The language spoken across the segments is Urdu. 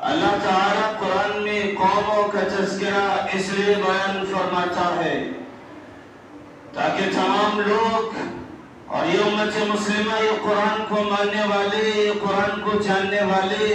اللہ تعالیٰ قرآن میں قوموں کا تذکرہ اس لیے بیان فرماتا ہے تاکہ تمام لوگ اور یہ امت مسلمہ، یہ قرآن کو ماننے والے، یہ قرآن کو جاننے والے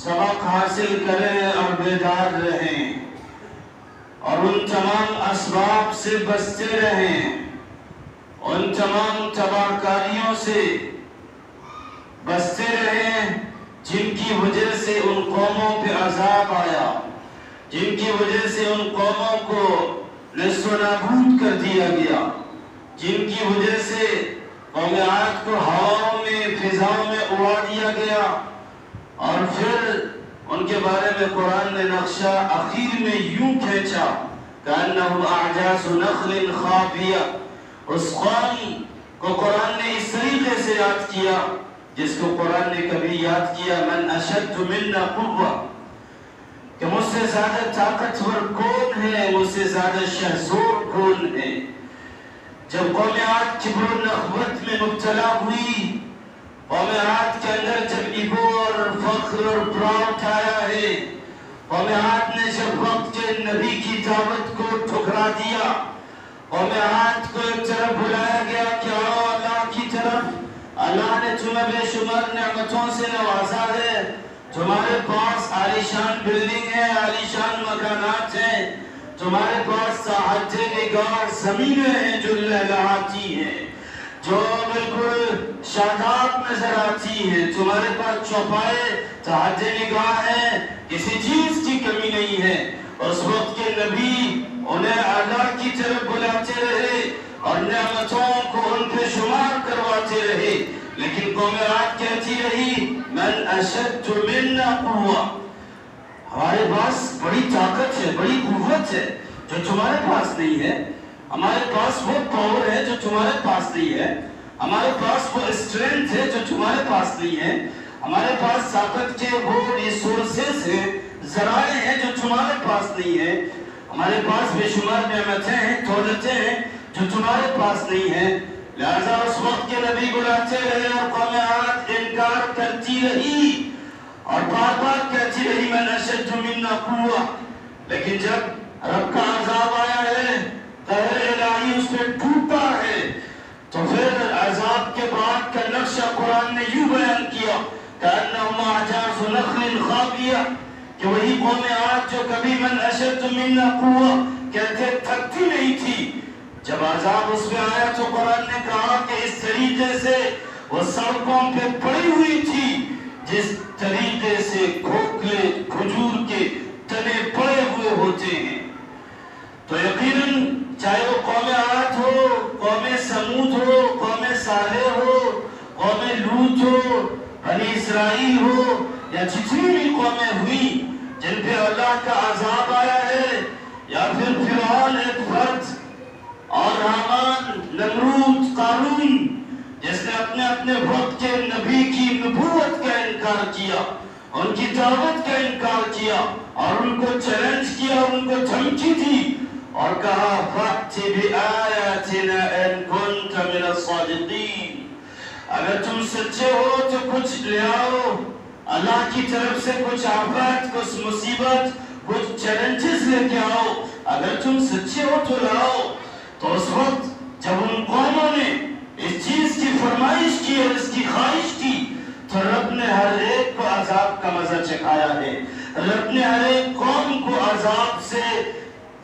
سبق حاصل کریں اور بیدار رہیں اور ان تمام اسباب سے بچتے رہیں، ان تمام تباہ کاریوں سے بچتے رہیں جن کی وجہ سے ان قوموں پہ عذاب آیا، جن کی وجہ سے ان قوموں کو نصف و نابود کر دیا گیا، جن کی وجہ سے قوم عاد کو ہواؤں میں، فضاؤں میں اڑا دیا گیا، اور پھر ان کے بارے میں قرآن نے نقشہ اخیر میں یوں کھینچا کأنہم اعجاز نخل خاویہ۔ اس قوم کو قرآن نے اس طریقے سے یاد کیا جس کو قرآن نے کبھی یاد کیا، من اشد منا قوہ، کہ مجھ سے زیادہ طاقتور کون ہے، مجھ سے زیادہ شہزور کون ہے۔ جب قوم عاد کبر و نخوت میں مبتلا ہوئی، قوم عاد کے اندر جب ایگو اور فخر اور پراؤڈ آیا ہے، قوم عاد نے جب وقت کے نبی کی دعوت کو ٹھکرا دیا، قوم عاد کو ایک طرف بلایا گیا کہ آؤ اللہ کی طرف، اللہ نے تمہیں بے شمار نعمتوں سے نوازا ہے، تمہارے پاس عالیشان بلڈنگ ہے، عالیشان مکانات ہیں، تمہارے پاس ساحت نگار زمینیں ہیں جو لہلہاتی ہیں، جو بالکل شاداب نظر آتی ہیں، تمہارے پاس چوپائے تحت نگاہ ہیں، کسی چیز کی کمی نہیں ہے۔ اس وقت کے نبی انہیں اللہ کی طرف بلاتے رہے اور نعمتوں کو ان پہ شمار کرواتے رہے، لیکن قوم عاد کہتی رہی من اشد منا قوہ، ہمارے پاس بڑی طاقت ہے، بڑی قوت ہے جو تمہارے پاس نہیں ہے، ہمارے پاس وہ پاور ہے جو تمہارے پاس نہیں ہے، ہمارے پاس وہ اسٹرینتھ ہے جو تمہارے پاس نہیں ہے، ہمارے پاس طاقت کے وہ ریسورسز ہیں، ذرائع ہیں جو تمہارے پاس نہیں ہے، ہمارے پاس بے شمار نعمتیں ہیں، دولتیں ہیں جو تمہارے پاس نہیں ہیں۔ لہذا اس وقت کے نبی بلاتے رہے اور قوم عاد انکار کرتی رہی اور بار بار کہتی رہی من اشد منا قوہ، لیکن جب رب کا عذاب آیا ہے، قہر الہی اس پہ ٹوٹا ہے، تو پھر عذاب کے بعد کا نقشہ قرآن نے یوں بیان کیا کأنہم اعجاز نخل خاویہ، کہ وہی قوم عاد جو کبھی من اشد منا قوہ کہتے تھکتی نہیں تھی، جب عذاب اس میں آیا تو قرآن نے کہا کہ اس طریقے سے وہ سڑکوں پہ پڑی ہوئی تھی جس طریقے سے کھوکھلے کھجور کے تنے پڑے ہوئے ہوتے ہیں۔ تو یقیناً چاہے وہ قوم عاد ہو، قوم سمود ہو، قوم صالح ہو، قوم لوط ہو، بنی اسرائیل ہو، یا جتنی بھی قومیں ہوئی جن پہ اللہ کا عذاب آیا ہے، یا پھر فرعون ایک فرد اور حامان، نمرود، قارون، جس نے اپنے وقت کے نبی کی نبوت کا انکار کیا، ان کی دعوت کا انکار کیا اور ان کو چیلنج کیا، ان کو دھمکی دی اور کہا فَأْتِ بِآيَاتِنَا إِن كُنْتَ مِنَ الصَّادِقِينَ، اگر تم سچے ہو تو کچھ لے آؤ، اللہ کی طرف سے کچھ آفات، کچھ مصیبت، کچھ چیلنجز لے کے آؤ، اگر تم سچے ہو تو لاؤ۔ تو اس وقت جب ان قوموں نے اس چیز کی فرمائش کی اور اس کی خواہش کی تو رب نے ہر ایک کو عذاب کا مزہ چکھایا ہے، رب نے ہر ایک قوم کو عذاب سے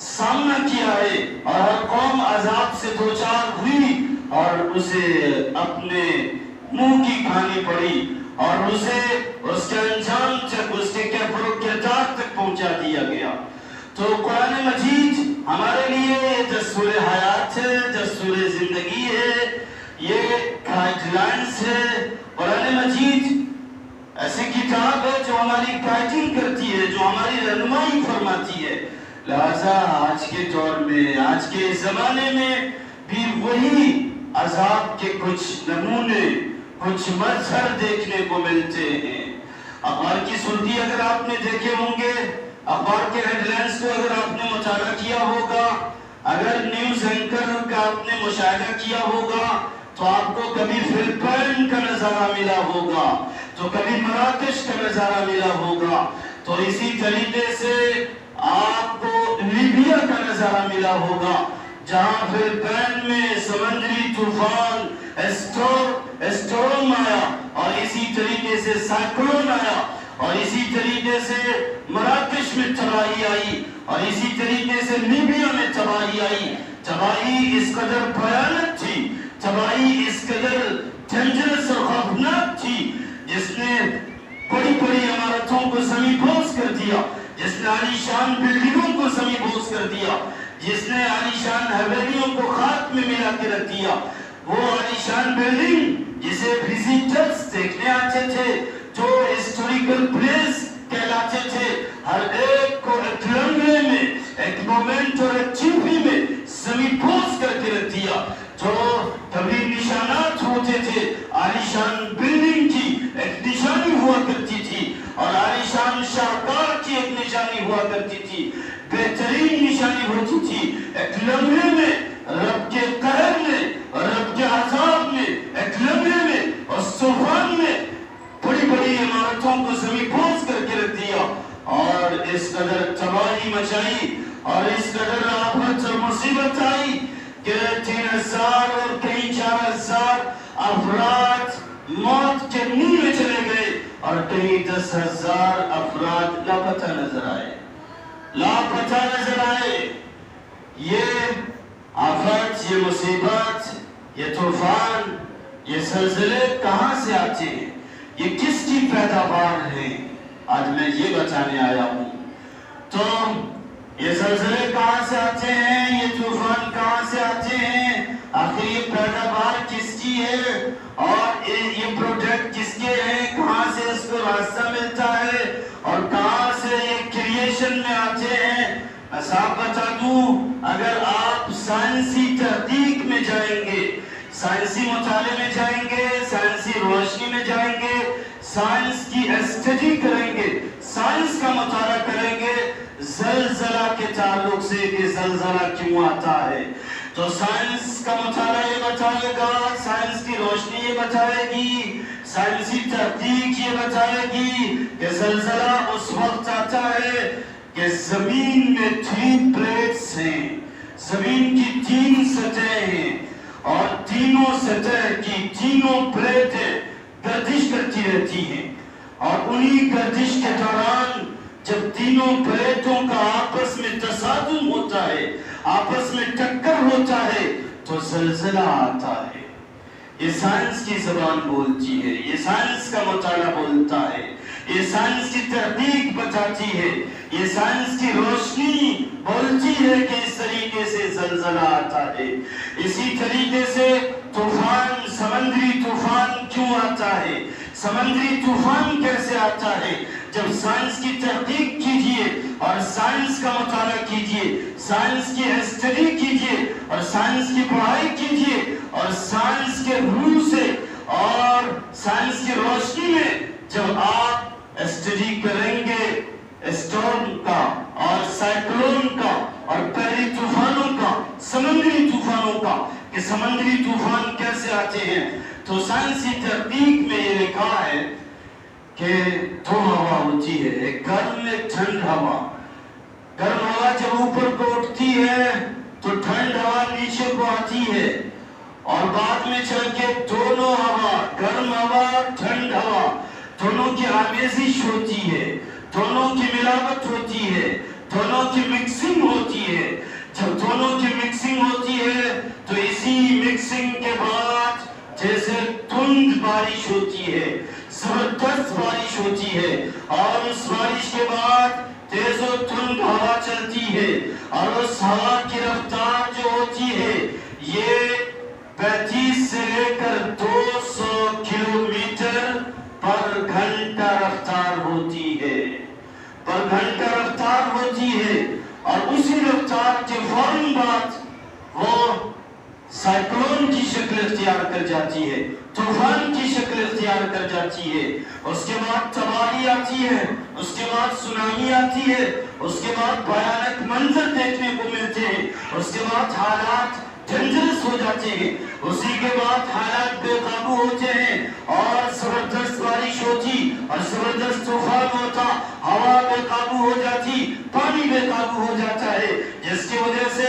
سامنا کیا ہے اور ہر قوم عذاب سے دوچار ہوئی اور اسے اپنے منہ کی کھانی پڑی اور اسے اس کے انجام تک، اس کے کفر و کردار تک پہنچا دیا گیا۔ تو قرآن مجید ہمارے لیے دستور حیات ہے، دستور زندگی ہے، یہ گائیڈ لائنز ہے۔ قرآن مجید ایسی کتاب ہے جو ہماری گائیڈنگ کرتی ہے، جو ہماری رہنمائی فرماتی ہے۔ لہذا آج کے دور میں، آج کے زمانے میں بھی وہی عذاب کے کچھ نمونے، کچھ مظہر دیکھنے کو ملتے ہیں۔ اخبار کی سرخی اگر آپ نے دیکھے ہوں گے، اخبار کے ہیڈ لائنز کو اگر آپ نے مطالعہ کیا ہوگا، اگر نیوز اینکر کا آپ نے مشاہدہ کیا ہوگا تو آپ کو کبھی فلپائن کا نظارہ ملا ہوگا، تو کبھی مراکش کا نظارہ ملا ہوگا، تو تو اسی طریقے سے آپ کو لیبیا کا نظارہ ملا ہوگا جہاں فلپائن میں سمندری طوفان اسٹورم آیا اور اسی طریقے سے سائیکلون آیا اور اسی طریقے سے مراکش میں تباہی آئی اور اسی طریقے سے لیبیا میں تباہی آئی. تباہی اس قدر بھیانک تھی, تباہی اس قدر ڈینجرس اور خوفناک تھی جس نے بڑی بڑی عمارتوں کو زمین بوس کر دیا, جس نے عالیشان بلڈنگوں کو زمین بوس کر دیا, جس نے عالیشان حویلیوں کو خاک میں ملا کے رکھ دیا. وہ عالیشان بلڈنگ جسے وزیٹرز دیکھنے آتے تھے, جو ہسٹوریکل پلیس کہلاتے تھے, ہر ایک کو ایک لمحے میں, ایک مومنٹ اور ایک چیپی میں زمین بوس کر کے رکھ دیا. جو کبھی نشانات ہوتے تھے عالیشان بلڈنگ کی ایک نشانی ہوا کرتی تھی اور عالیشان شاہکار کی ایک نشانی ہوا کرتی تھی, بہترین نشانی ہوتی تھی. ایک لمحے میں رب کے قہر میں اور رب کے عذاب میں, ایک لمحے میں اور طوفان میں بڑی بڑی عمارتوں کو زمین بوس کر کے رکھ دیا اور اس قدر تباہی مچائی اور اس قدر آفت اور مصیبت آئی کہ 3000 اور کئی 4000 افراد موت کے منہ میں چلے گئے اور کئی 10,000 افراد لاپتہ نظر آئے, لاپتہ نظر آئے. یہ آفت, یہ مصیبت, یہ طوفان, یہ زلزلے کہاں سے آتے ہیں, یہ کس کی پیداوار ہے, آج میں یہ بتانے آیا ہوں. تو یہ زلزلے کہاں سے آتے ہیں, یہ طوفان کہاں سے آتے ہیں, آخر یہ پیداوار کس کی ہے اور یہ پروڈکٹ کس کے ہیں, کہاں سے اس کو راستہ ملتا ہے اور کہاں سے یہ کریشن میں آتے ہیں. میں صاحب بتا دوں, اگر آپ سائنسی تحقیق میں جائیں گے, سائنسی مطالعے میں جائیں گے, سائنسی روشنی میں جائیں گے, سائنس کی اسٹڈی کریں گے, سائنس کا مطالعہ کریں گے زلزلہ کے تعلق سے کہ زلزلہ کیوں آتا ہے, تو سائنس کا مطالعہ یہ بتائے گا, سائنس کی روشنی یہ بتائے گی, سائنسی تحقیق یہ بتائے گی کہ زلزلہ اس وقت آتا ہے کہ زمین میں 3 پلیٹس ہیں, زمین کی 3 سطحیں ہیں اور تینوں سطح کی تینوں پلیٹیں گردش کرتی رہتی ہیں اور انہی گردش کے دوران جب تینوں پلیٹوں کا آپس میں تصادم ہوتا ہے, آپس میں ٹکر ہوتا ہے تو زلزلہ آتا ہے. یہ سائنس کی زبان بولتی ہے, یہ سائنس کا مطالعہ بولتا ہے, یہ سائنس کی تحقیق بتاتی ہے, یہ سائنس کی روشنی بولتی ہے کہ اس طریقے سے زلزلہ آتا ہے. اسی طریقے سے طوفان, سمندری طوفان کیوں آتا ہے, سمندری طوفان کیسے آتا ہے, جب سائنس کی تحقیق کیجئے اور سائنس کا مطالعہ کیجئے, سائنس کی اسٹڈی کیجئے اور سائنس کی پڑھائی کیجئے اور سائنس کے روح سے اور سائنس کی روشنی میں جب آپ اسٹڈی کریں گے اسٹورم کا اور سائیکلون کا اور بحری طوفانوں کا, سمندری طوفانوں کا, کہ سمندری طوفان کیسے آتے ہیں, تو سائنسی تحقیق میں یہ لکھا ہے کہ 2 ہوا ہوتی ہے, ایک گرم ایک ٹھنڈ ہوا. گرم ہوا جب اوپر کو اٹھتی ہے تو ٹھنڈ ہوا نیچے کو آتی ہے اور بعد میں چل کے دونوں ہوا, گرم ہوا ٹھنڈ ہوا, دونوں کی آمیزش ہوتی ہے, دونوں کی ملاوٹ ہوتی ہے, دونوں کی مکسنگ ہوتی ہے. جب دونوں کی مکسنگ ہوتی ہے تو اسی مکسنگ کے بعد جیسے تند بارش ہوتی ہے, زبردست بارش ہوتی ہے اور اس بارش کے بعد تیز و تند ہوا چلتی ہے اور اس ہوا کی رفتار جو ہوتی ہے یہ 35 سے لے کر 200 کلومیٹر پر گھنٹہ رفتار ہوتی ہے, پر گھنٹہ رفتار ہوتی ہے. اور اسی رفتار کے فوراً بعد وہ سائیکلون کی شکل اختیار کر جاتی ہے, طوفان کی شکل اختیار کر جاتی ہے. اس کے بعد تباہی آتی ہے, اس کے بعد سونامی آتی ہے, اس کے بعد بھیانک منظر دیکھنے کو ملتے ہیں, اس کے بعد حالات ڈینجرس ہو جاتے ہیں, اسی کے بعد حالات بے قابو ہوتے ہیں اور زبردست بارش ہوتی اور زبردست طوفان ہوتا, ہوا بے لاگو ہو جاتا ہے، جس کی وجہ سے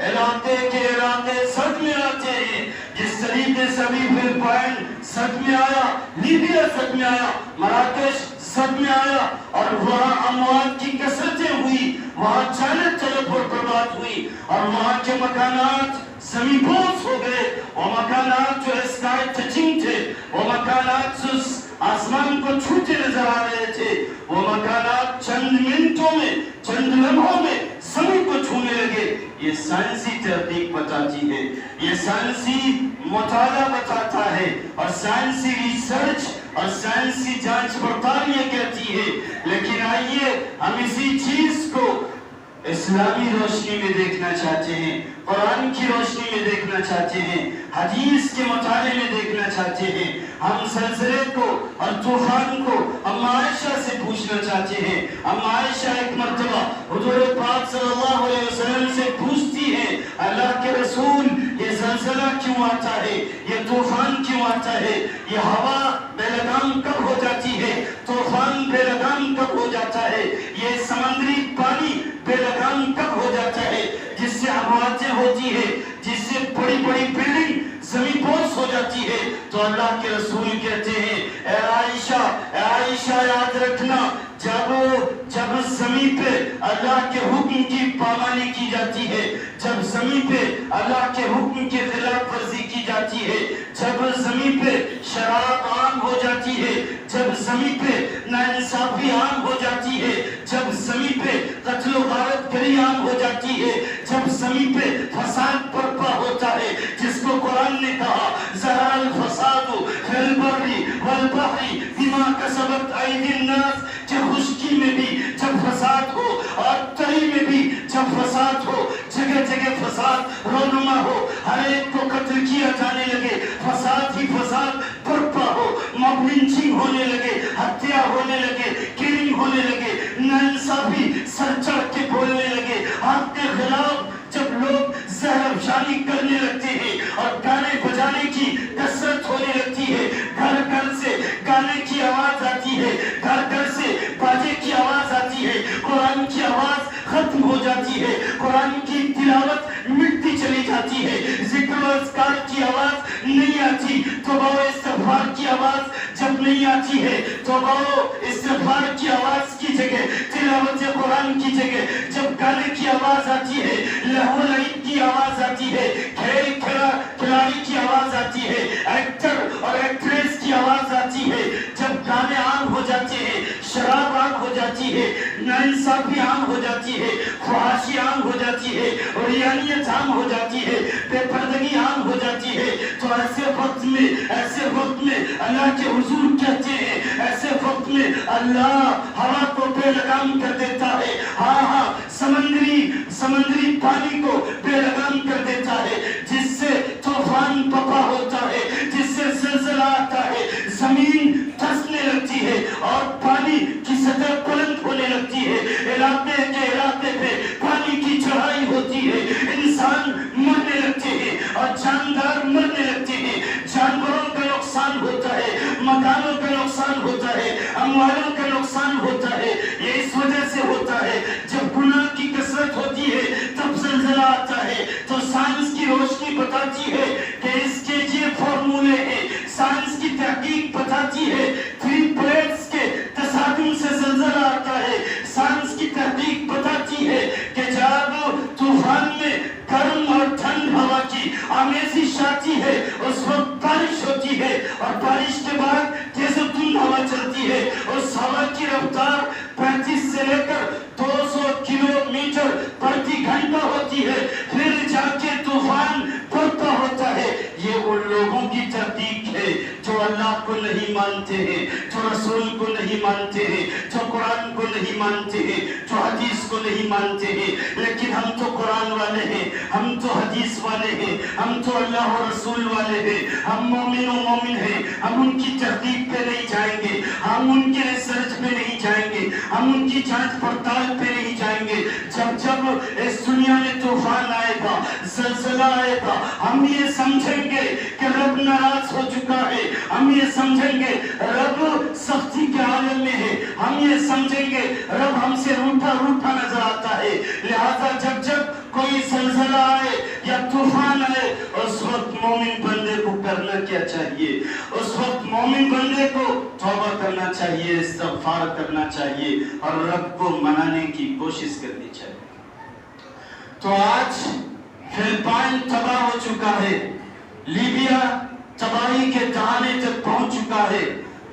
علاقے کے علاقے سد میں آتے ہیں. جس طریقے سے ابھی فلپائن سد میں آیا، لیبیا سد میں آیا، مراکش سد میں آیا، اور وہاں اموات کی کثرتیں ہوئی، وہاں جانت تلف اور برباد ہوئی، اور وہاں کے مکانات زمین بوس ہو گئے. وہ مکانات جو اسکائی ٹچنگ تھے، وہ مکانات جو آسمان کو چھوتے نظر آ رہے تھے، وہ مکانات چند منٹوں میں، چند لمحوں میں زمین کو چھونے لگے. یہ سائنسی تحقیق بتاتی ہے، یہ سائنسی مطالعہ بتاتا ہے، اور سائنسی ریسرچ اور سائنسی جانچ پڑتال یہ کہتی ہے. لیکن آئیے ہم اسی چیز کو اسلامی روشنی میں دیکھنا چاہتے ہیں، قرآن کی روشنی میں دیکھنا چاہتے ہیں، حدیث کے مطالعے میں دیکھنا چاہتے ہیں. ہم زلزلے کو اور طوفان کو ام عائشہ سے پوچھنا چاہتے ہیں. ام عائشہ ایک مرتبہ حضور پاک صلی اللہ علیہ وسلم سے پوچھتی ہے، اللہ کے رسول یہ زلزلہ کیوں آتا ہے، یہ طوفان کیوں آتا ہے، یہ ہوا بے لگام کب ہو جاتی ہے، طوفان بے لگام کب ہو جاتا ہے، یہ سمندری پانی بے لگام کب ہو جاتا ہے، جس سے امواتیں ہوتی ہے، جس سے بڑی بڑی بلڈنگ زمین بوس ہو جاتی ہے. تو اللہ کے رسول کہتے ہیں، اے عائشہ یاد رکھنا، جب زمین پہ اللہ کے حکم کی پامانی کی جاتی ہے، جب زمین پہ اللہ کے حکم کی خلاف ورزی کی جاتی ہے، جب زمین پہ شراب عام ہو جاتی ہے، جب زمین پہ ناانصافی عام ہو جاتی ہے، جب زمین پہ قتل و غارت گری عام ہو جاتی ہے، جب زمین پہ فساد برپا ہوتا ہے، جس کو قرآن نے کہا ظہر الفساد فی البر والبحر بما کسبت ایدی الناس، کہ خشکی میں بھی جب فساد ہو اور تری میں بھی جب فساد ہو، جگہ جگہ فساد رونما ہو، ہر ایک کو قتل کیا جانے لگے، فساد ہی فساد برپا ہو، موب لنچنگ ہونے لگے، ہتیا ہونے لگے، کلنگ ہونے لگے، ناانصافی سر چڑھ کے بولنے لگے، آپ کے خلاف جب لوگ زہر افشانی کرنے لگتے ہیں اور گانے بجانے کی کثرت ہونے لگتی ہے، گھر گھر سے گانے کی آواز آتی ہے، گھر گھر سے باجے کی آواز آتی ہے، قرآن کی آواز ختم ہو جاتی ہے، قرآن کی تلاوت مٹتی چلی جاتی ہے، ذکر و اذکار کی آواز نہیں آتی، توبہ و استغفار کی آواز جب نہیں آتی ہے، توبہ و استغفار کی آواز کی جگہ، تلاوت قرآن کی جگہ جب گانے کی آواز آتی ہے، لہو لعب کی آواز آتی ہے، کھیل کھلاڑی کی آواز آتی ہے، ایکٹر اور ایکٹریس کی آواز آتی ہے، جب گانے عام ہو جاتے ہیں، شراب عام ہو جاتی ہے، ناانصافی عام ہو جاتی ہے، فحاشی عام ہو جاتی ہے، ریانیت عام ہو جاتی ہے، بے پردگی عام ہو جاتی ہے، تو ایسے وقت میں اللہ کے حضور کہتے ہیں، ایسے وقت میں اللہ ہوا کو بے لگام کر دیتا ہے، ہاں سمندری پانی کو بے لگام کر دیتا ہے، جس سے طوفان پپا ہوتا ہے، جس سے زلزلہ آتا ہے، زمین دھسنے لگتی ہے اور پانی کی سطح بلند ہونے لگتی ہے، علاقے کے علاقے پہ پانی کی چڑھائی ہوتی ہے، انسان مرنے لگتے ہیں اور جاندار مرنے لگتے ہیں، جانوروں کا نقصان ہوتا ہے، مکانوں کا نقصان ہوتا ہے، اموالوں کا نقصان ہوتا ہے. یہ اس وجہ سے ہوتا ہے جب گناہ کی کثرت ہوتی ہے تب زلزلہ آتا ہے. تو سائنس کی روشنی بتاتی ہے کہ اس کے یہ فارمولے ہیں، سائنس کی تحقیق بتاتی ہے 3 پلیٹس کے تصادم سے زلزلہ آتا ہے. سائنس کی تحقیق بتاتی ہے کہ جب طوفان میں گرم اور ٹھنڈ ہوا کی آمیزش آتی ہے اس وقت بارش ہوتی ہے، اور بارش کے بعد تیز و تند ہوا چلتی ہے، اس ہوا کی رفتار 35 سے لے کر 200 کلومیٹر پرتی گھنٹہ ہوتی ہے، پھر جا کے طوفان برپا ہوتا ہے. یہ ان لوگوں کی تحقیق ہے جو اللہ کو نہیں مانتے ہیں، جو رسول کو نہیں مانتے ہیں، جو قرآن کو نہیں مانتے ہیں، جو حدیث کو نہیں مانتے ہیں. لیکن ہم تو قرآن والے ہیں، ہم تو حدیث والے ہیں، ہم تو اللہ و رسول والے ہیں، ہم مومن ہیں. ہم ان کی تحقیق پہ نہیں جائیں گے، ہم ان کے ریسرچ پہ نہیں جائیں گے، ہم ان کی جانچ پڑتال پہ نہیں جائیں گے. جب جب اس دنیا میں طوفان آئے گا, زلزلہ آئے گا, ہم یہ سمجھیں گے کہ رب ناراض ہو چکا ہے, ہم یہ سمجھیں گے رب سختی کے عالم میں ہے, ہم یہ سمجھیں گے رب ہم سے روٹھا روٹھا نظر آتا ہے. لہذا جب جب کوئی زلزلہ آئے یا طوفان آئے, اس وقت مومن بندے کو کرنا کیا چاہیے؟ اس وقت مومن بندے کو توبہ کرنا چاہیے, استغفار کرنا چاہیے اور رب کو منانے کی کوشش کرنی چاہیے. تو آج فلپائن تباہ ہو چکا ہے, لیبیا تباہی کے دہانے تک پہنچ چکا ہے,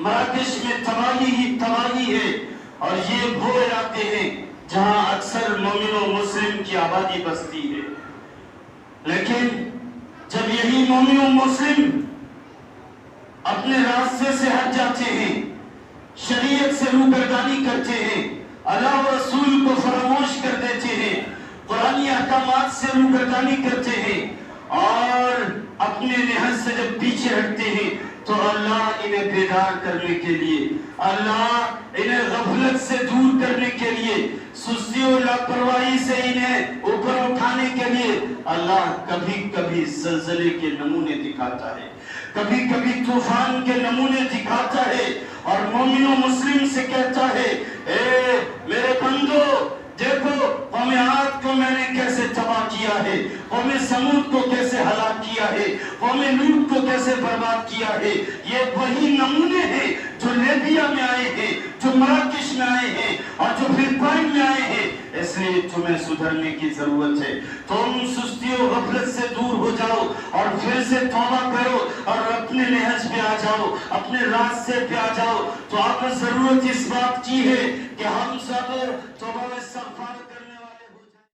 مراکش میں تباہی ہی تباہی ہے, اور یہ وہ علاقے ہیں جہاں اکثر مومن و مسلم کی آبادی بستی ہے. لیکن جب یہی مومن و مسلم اپنے راستے سے ہٹ جاتے ہیں, شریعت سے روگردانی کرتے ہیں, اللہ و رسول کو فراموش کر دیتے ہیں, قرآنی احکامات سے روگردانی کرتے ہیں, اور اپنے نہج سے جب پیچھے ہٹتے ہیں, تو اللہ انہیں بیدار کرنے کے لیے, اللہ انہیں غفلت سے دور کرنے کے لیے, سستی و لاپرواہی سے انہیں اوپر اٹھانے کے لیے اللہ کبھی کبھی زلزلے کے نمونے دکھاتا ہے, کبھی کبھی طوفان کے نمونے دکھاتا ہے, اور مومن و مسلم سے کہتا ہے اے میرے بندو دیکھو قوم عاد کو میں نے کیسے تباہ کیا ہے, قوم سمود کو کیسے ہلاک کیا ہے, قوم لوط کو کیسے برباد کیا ہے. یہ وہی نمونے ہیں جو لیبیا میں آئے ہیں, جو مراکش میں آئے ہیں, اور جو فلپائن میں آئے ہیں. اس لیے تمہیں سدھرنے کی ضرورت ہے. تم سستی و غفلت سے دور ہو جاؤ اور پھر سے توبہ کرو اور اپنے نہج پہ آ جاؤ, اپنے راستے پہ آ جاؤ. تو آپ نے ضرورت اس بات کی ہے کہ ہم سب توبہ